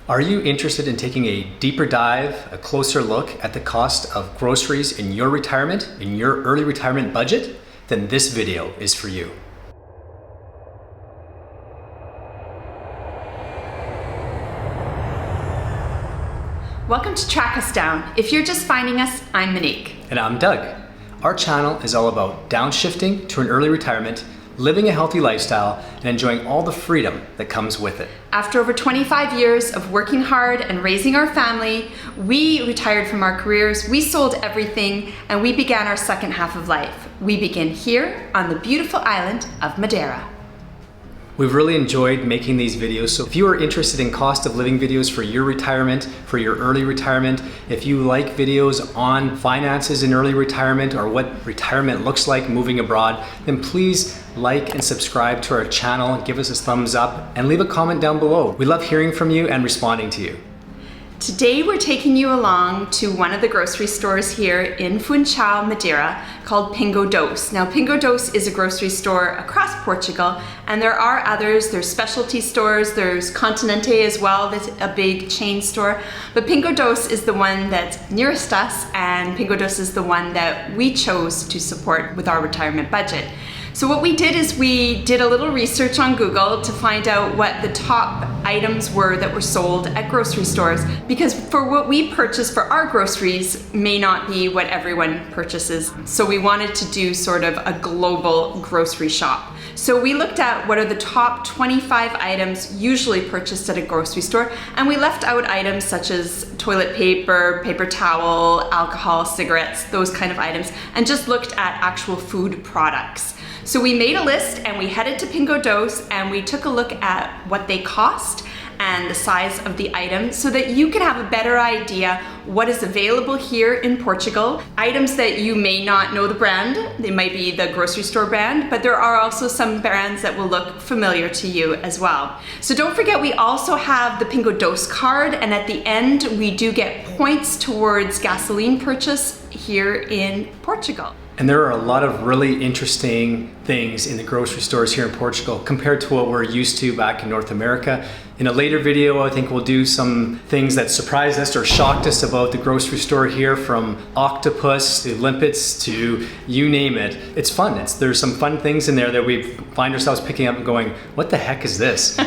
Are you interested in taking a deeper dive, a closer look at the cost of groceries in your retirement, in your early retirement budget? Then this video is for you. Welcome to Track Us Down. If you're just finding us, I'm Monique. And I'm Doug. Our channel is all about downshifting to an early retirement, living a healthy lifestyle, and enjoying all the freedom that comes with it. After over 25 years of working hard and raising our family, we retired from our careers, we sold everything, and we began our second half of life. We begin here on the beautiful island of Madeira. We've really enjoyed making these videos, so if you are interested in cost of living videos for your retirement, for your early retirement, if you like videos on finances in early retirement or what retirement looks like moving abroad, then please like and subscribe to our channel, give us a thumbs up, and leave a comment down below. We love hearing from you and responding to you. Today we're taking you along to one of the grocery stores here in Funchal, Madeira, called Pingo. Now Pingo is a grocery store across Portugal, and there are others. There's specialty stores, there's Continente as well, that's a big chain store. But Pingo is the one that's nearest us, and Pingo is the one that we chose to support with our retirement budget. So what we did is we did a little research on Google to find out what the top items were that were sold at grocery stores, because for what we purchase for our groceries may not be what everyone purchases. So we wanted to do sort of a global grocery shop. So we looked at what are the top 25 items usually purchased at a grocery store, and we left out items such as toilet paper, paper towel, alcohol, cigarettes, those kind of items, and just looked at actual food products. So we made a list and we headed to Pingo and we took a look at what they cost and the size of the item so that you can have a better idea what is available here in Portugal. Items that you may not know the brand, they might be the grocery store brand, but there are also some brands that will look familiar to you as well. So don't forget, we also have the Pingo card, and at the end we do get points towards gasoline purchase here in Portugal. And there are a lot of really interesting things in the grocery stores here in Portugal compared to what we're used to back in North America. In a later video, I think we'll do some things that surprised us or shocked us about the grocery store here, from octopus to limpets to you name it. It's fun. There's some fun things in there that we find ourselves picking up and going, what the heck is this?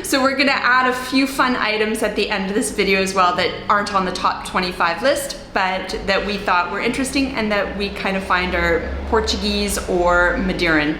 So we're gonna add a few fun items at the end of this video as well that aren't on the top 25 list, but that we thought were interesting and that we kind of find are Portuguese or Madeiran.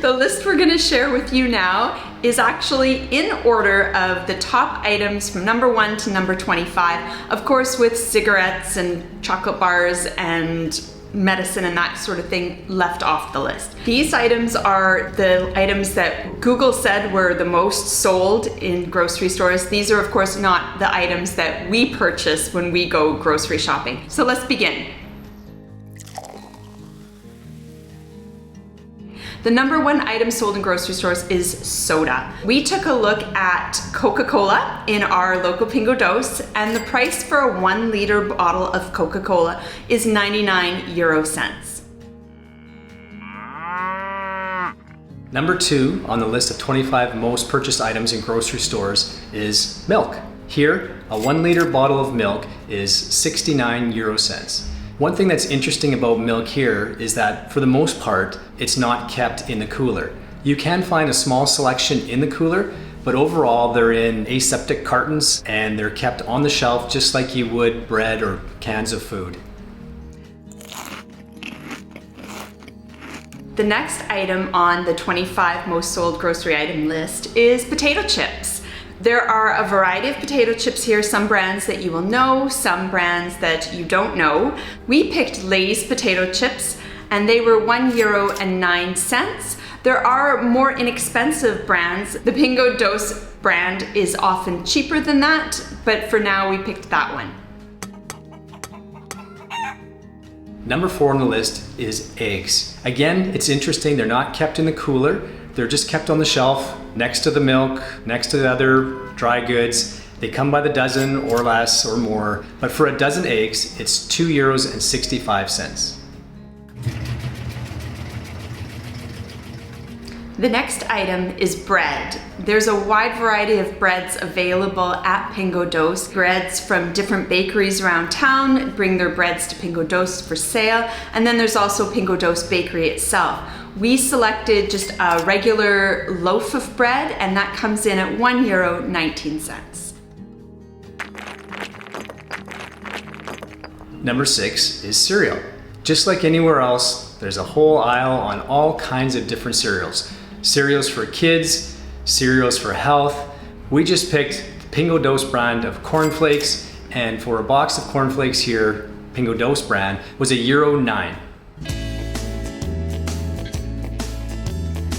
The list we're gonna share with you now is actually in order of the top items from number 1 to number 25, of course with cigarettes and chocolate bars and medicine and that sort of thing left off the list. These items are the items that Google said were the most sold in grocery stores. These are of course not the items that we purchase when we go grocery shopping. So let's begin. The number 1 item sold in grocery stores is soda. We took a look at Coca-Cola in our local Pingo and the price for a 1 liter bottle of Coca-Cola is 99 euro cents. Number 2 on the list of 25 most purchased items in grocery stores is milk. Here, a 1 liter bottle of milk is 69 euro cents. One thing that's interesting about milk here is that for the most part, it's not kept in the cooler. You can find a small selection in the cooler, but overall they're in aseptic cartons and they're kept on the shelf just like you would bread or cans of food. The next item on the 25 most sold grocery item list is potato chips. There are a variety of potato chips here, some brands that you will know, some brands that you don't know. We picked Lay's potato chips and they were €1.09. There are more inexpensive brands. The Pingo brand is often cheaper than that, but for now we picked that one. Number 4 on the list is eggs. Again, it's interesting, they're not kept in the cooler. They're just kept on the shelf next to the milk, next to the other dry goods. They come by the dozen or less or more, but for a dozen eggs, it's €2.65. The next item is bread. There's a wide variety of breads available at Pingo Doce. Breads from different bakeries around town bring their breads to Pingo Doce for sale. And then there's also Pingo Doce Bakery itself. We selected just a regular loaf of bread, and that comes in at €1.19. Number 6 is cereal. Just like anywhere else, there's a whole aisle on all kinds of different cereals. Cereals for kids, cereals for health. We just picked the Pingo Doce brand of cornflakes, and for a box of cornflakes here, Pingo Doce brand, was €9.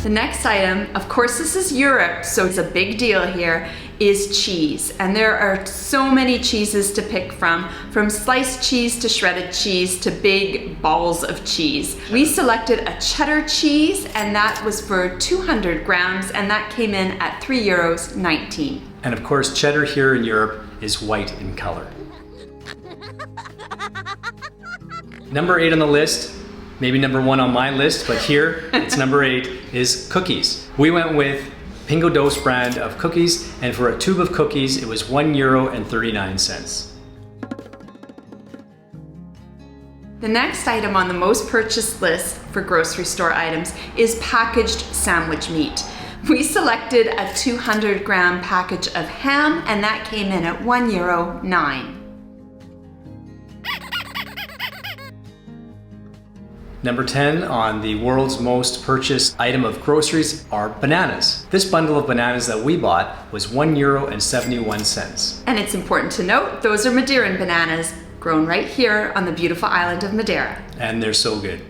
The next item, of course this is Europe, so it's a big deal here, is cheese. And there are so many cheeses to pick from sliced cheese to shredded cheese to big balls of cheese. We selected a cheddar cheese, and that was for 200 grams, and that came in at €3.19. And of course, cheddar here in Europe is white in color. Number 8 on the list, maybe number 1 on my list, but here it's number 8, is cookies. We went with Pingo Doce brand of cookies, and for a tube of cookies, it was €1.39. The next item on the most purchased list for grocery store items is packaged sandwich meat. We selected a 200-gram package of ham, and that came in at €1.09. Number 10 on the world's most purchased item of groceries are bananas. This bundle of bananas that we bought was €1.71. And it's important to note, those are Madeiran bananas, grown right here on the beautiful island of Madeira. And they're so good.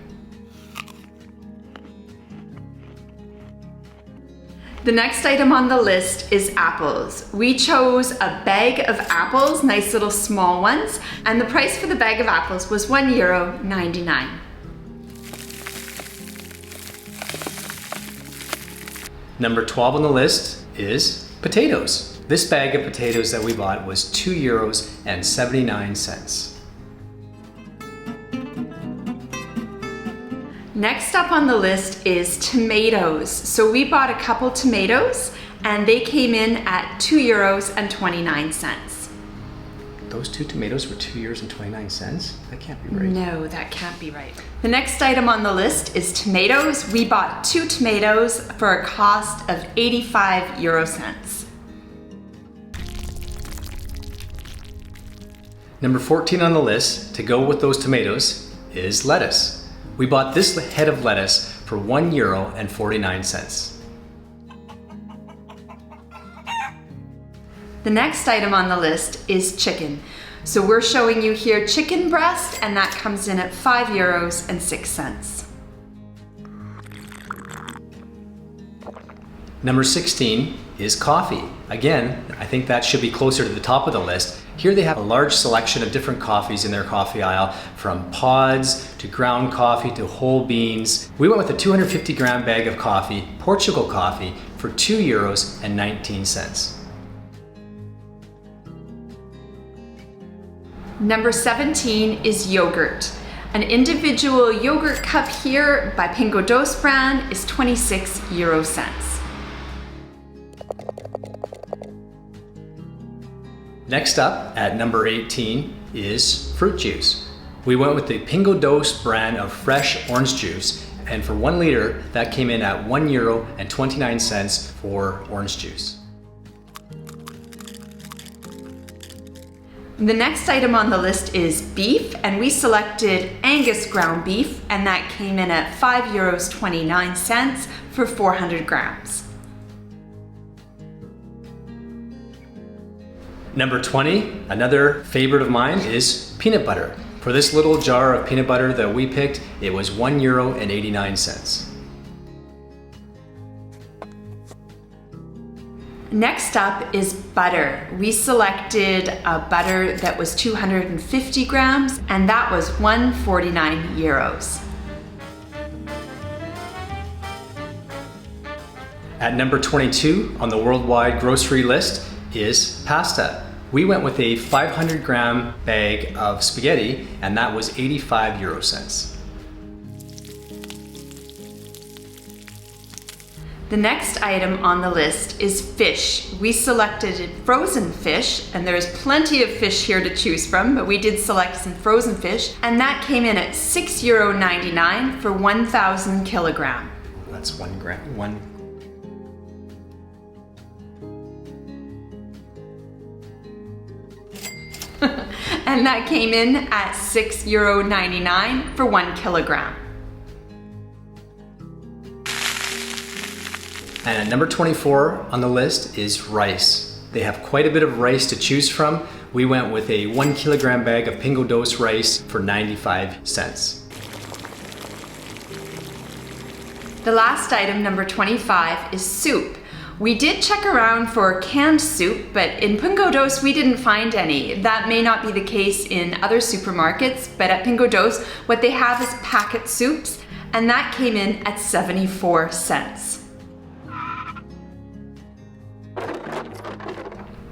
The next item on the list is apples. We chose a bag of apples, nice little small ones, and the price for the bag of apples was €1.99. Number 12 on the list is potatoes. This bag of potatoes that we bought was €2.79. Next up on the list is tomatoes. So we bought a couple tomatoes, and they came in at €2.29. Those 2 tomatoes were €2.29? That can't be right. No, that can't be right. The next item on the list is tomatoes. We bought 2 tomatoes for a cost of 85 euro cents. Number 14 on the list, to go with those tomatoes, is lettuce. We bought this head of lettuce for €1.49. The next item on the list is chicken. So we're showing you here chicken breast, and that comes in at €5.06. Number 16 is coffee. Again, I think that should be closer to the top of the list. Here they have a large selection of different coffees in their coffee aisle, from pods to ground coffee to whole beans. We went with a 250-gram bag of coffee, Portugal coffee, for €2.19. Number 17 is yogurt. An individual yogurt cup here by Pingo Doce brand is 26 euro cents. Next up at number 18 is fruit juice. We went with the Pingo Doce brand of fresh orange juice, and for 1 liter that came in at €1.29 for orange juice. The next item on the list is beef, and we selected Angus ground beef, and that came in at €5.29 for 400 grams. Number 20, another favorite of mine, is peanut butter. For this little jar of peanut butter that we picked, it was €1.89. Next up is butter. We selected a butter that was 250 grams, and that was 149 euros. At number 22 on the worldwide grocery list is pasta. We went with a 500-gram bag of spaghetti, and that was 85 euro cents. The next item on the list is fish. We selected frozen fish, and there's plenty of fish here to choose from, but we did select some frozen fish, and that came in at €6.99 for 1,000 kilogram. That's 1 gram. And that came in at €6.99 for 1 kilogram. And number 24 on the list is rice. They have quite a bit of rice to choose from. We went with a 1 kilogram bag of Pingo Doce rice for 95 cents. The last item, number 25, is soup. We did check around for canned soup, but in Pingo Doce we didn't find any. That may not be the case in other supermarkets, but at Pingo Doce what they have is packet soups, and that came in at 74 cents.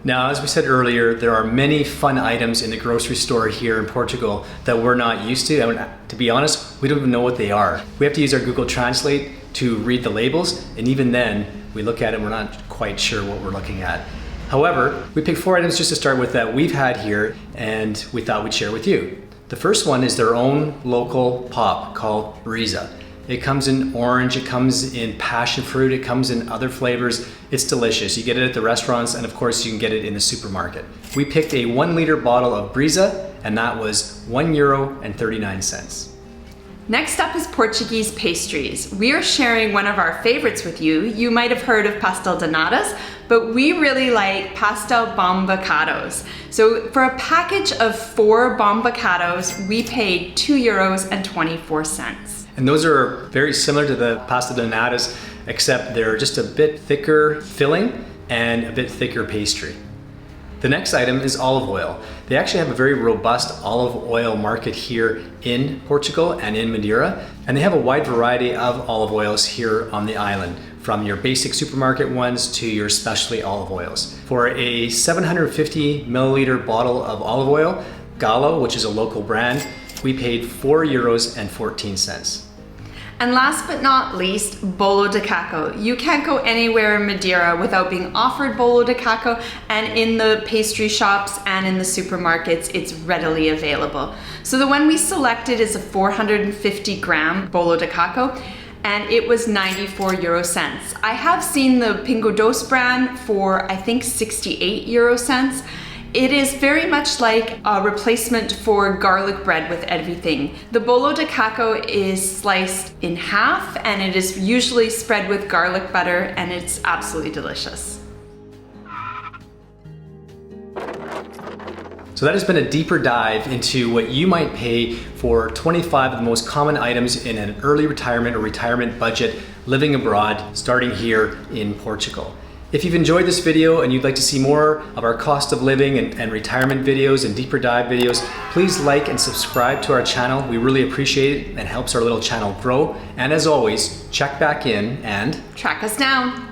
Now, as we said earlier, there are many fun items in the grocery store here in Portugal that we're not used to. I mean, to be honest, we don't even know what they are. We have to use our Google Translate to read the labels, and even then, we look at it and we're not quite sure what we're looking at. However, we picked 4 items just to start with that we've had here, and we thought we'd share with you. The first one is their own local pop called Brisa. It comes in orange, it comes in passion fruit, it comes in other flavors. It's delicious. You get it at the restaurants, and of course you can get it in the supermarket. We picked a 1 liter bottle of Brisa, and that was €1.39. Next up is Portuguese pastries. We are sharing one of our favorites with you. You might have heard of pastel de natas, but we really like pastel bombocados. So for a package of 4 bombocados, we paid €2.24. And those are very similar to the pasta de natas, except they're just a bit thicker filling and a bit thicker pastry. The next item is olive oil. They actually have a very robust olive oil market here in Portugal and in Madeira, and they have a wide variety of olive oils here on the island, from your basic supermarket ones to your specialty olive oils. For a 750 milliliter bottle of olive oil, Gallo, which is a local brand, we paid €4.14. And last but not least, bolo de caco. You can't go anywhere in Madeira without being offered bolo de caco, and in the pastry shops and in the supermarkets, it's readily available. So the one we selected is a 450 gram bolo de caco, and it was 94 €. I have seen the Pingo Doce brand for, I think, 68 €. It is very much like a replacement for garlic bread with everything. The bolo de caco is sliced in half, and it is usually spread with garlic butter, and it's absolutely delicious. So that has been a deeper dive into what you might pay for 25 of the most common items in an early retirement or retirement budget living abroad, starting here in Portugal. If you've enjoyed this video and you'd like to see more of our cost of living and retirement videos and deeper dive videos, please like and subscribe to our channel. We really appreciate it and helps our little channel grow. And as always, check back in and track us down.